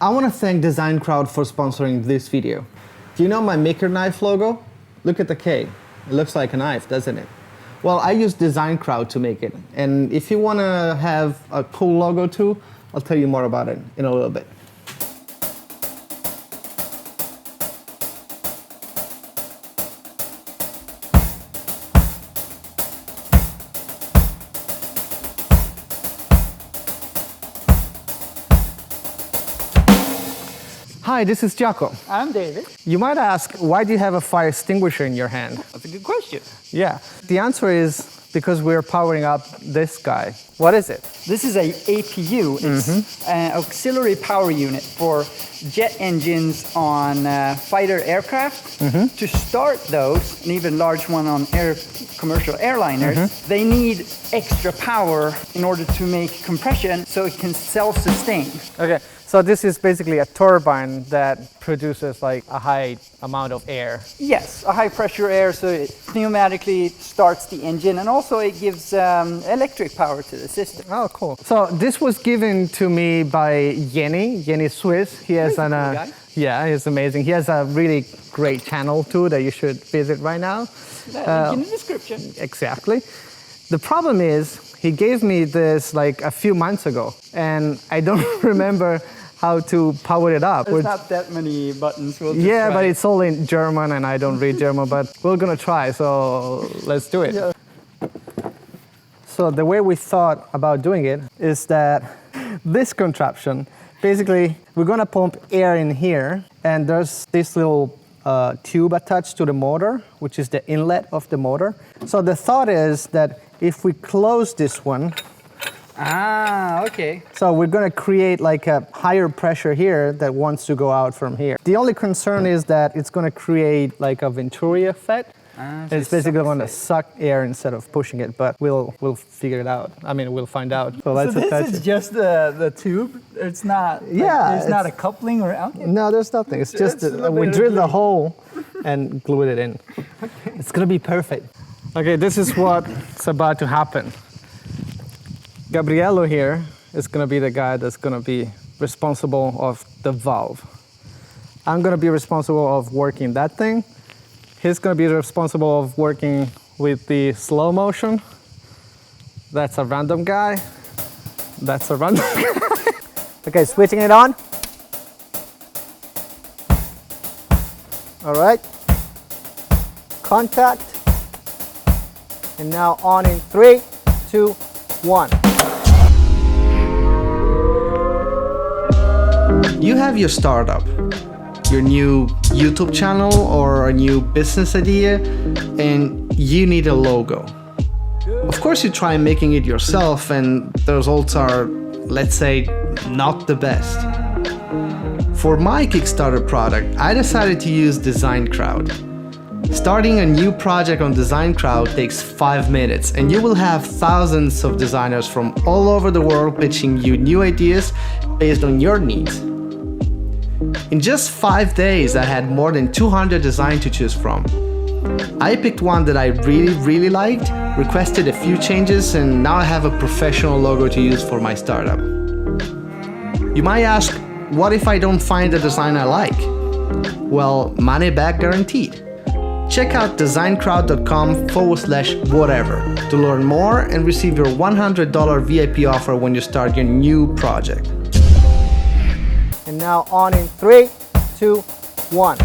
I want to thank DESIGNCROWD for sponsoring this video. Do you know my Maker Knife logo? Look at the K. It looks like a knife, doesn't it? Well, I use DESIGNCROWD to make it. And if you want to have a cool logo too, I'll tell you more about it in a little bit. Hi, this is Giaco. I'm David. You might ask, why do you have a fire extinguisher in your hand? That's a good question. Yeah, the answer is because we're powering up this guy. What is it? This is a APU. It's an auxiliary power unit for jet engines on fighter aircraft. To start those, and even large one on commercial airliners, they need extra power in order to make compression so it can self-sustain. Okay, so this is basically a turbine that produces like a high amount of air. Yes, a high pressure air, so it pneumatically starts the engine, and also it gives electric power to the system. Oh, cool. So this was given to me by JENNI. JENNI Swiss. He has an yeah, he's amazing. He has a really great channel too that you should visit right now. Link in the description. Exactly. The problem is he gave me this like a few months ago, and I don't remember how to power it up. There's not that many buttons. We'll yeah, but it's all in German and I don't read German, but we're gonna try, so let's do it. Yeah. So the way we thought about doing it is that this contraption, basically we're gonna pump air in here, and there's this little tube attached to the motor, which is the inlet of the motor. So the thought is that if we close this one, okay. So we're going to create like a higher pressure here that wants to go out from here. The only concern is that it's going to create like a Venturi effect. It's basically going to suck air instead of pushing it, but we'll figure it out. I mean, we'll find out. So let's attach this is it. just the tube? It's not, there's not a coupling or anything? No, there's nothing. It's just we drilled a hole and glued it in. It's going to be perfect. Okay, this is what's about to happen. Gabriello here is going to be the guy that's going to be responsible of the valve. I'm going to be responsible of working that thing. He's going to be responsible of working with the slow motion. That's a random guy. That's a random guy. Okay, switching it on. All right. Contact. And now on in 3, 2, 1. You have your startup, your new YouTube channel or a new business idea, and you need a logo. Of course you try making it yourself, and the results are, let's say, not the best. For my Kickstarter product, I decided to use DESIGNCROWD. Starting a new project on DESIGNCROWD takes 5 minutes, and you will have thousands of designers from all over the world pitching you new ideas based on your needs. In just 5 days, I had more than 200 designs to choose from. I picked one that I really liked, requested a few changes, and now I have a professional logo to use for my startup. You might ask, what if I don't find the design I like? Well, money back guaranteed. Check out designcrowd.com/whatever to learn more and receive your $100 VIP offer when you start your new project. And now on in 3, 2, 1.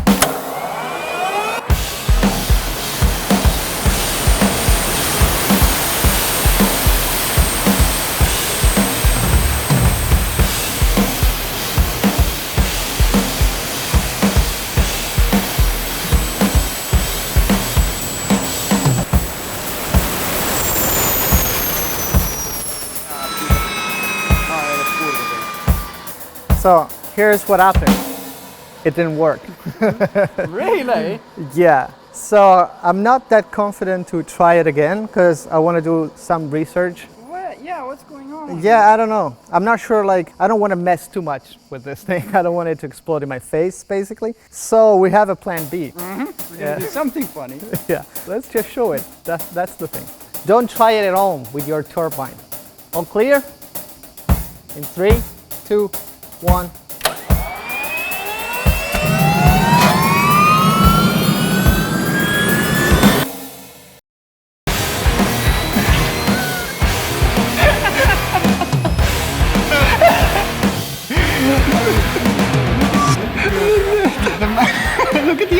So here's what happened. It didn't work. Really? Yeah. So I'm not that confident to try it again because I want to do some research. Yeah, what's going on? Yeah, I don't know. I'm not sure, like, I don't want to mess too much with this thing. I don't want it to explode in my face, basically. So we have a plan B. We're gonna do something funny. Yeah, let's just show it. That's the thing. Don't try it at home with your turbine. All clear? In 3, 2, 1.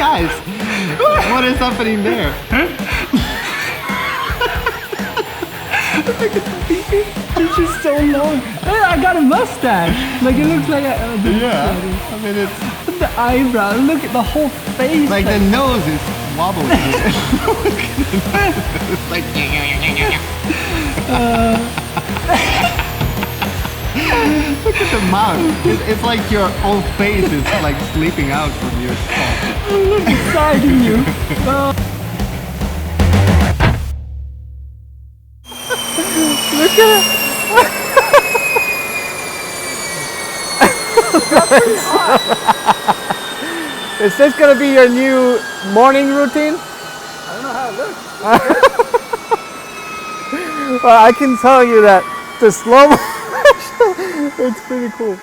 eyes. What is happening there? It's just so long. Hey, I got a mustache. Like it looks like Yeah. I mean, it's the eyebrow. Look at the whole face. like the nose is wobbling. It's like. Look at the mouth. It's like your whole face is like sleeping out from your skull. Look inside of you. Look at it. Is this going to be your new morning routine? I don't know how it looks. Well, I can tell you that the slow motion, it's pretty cool.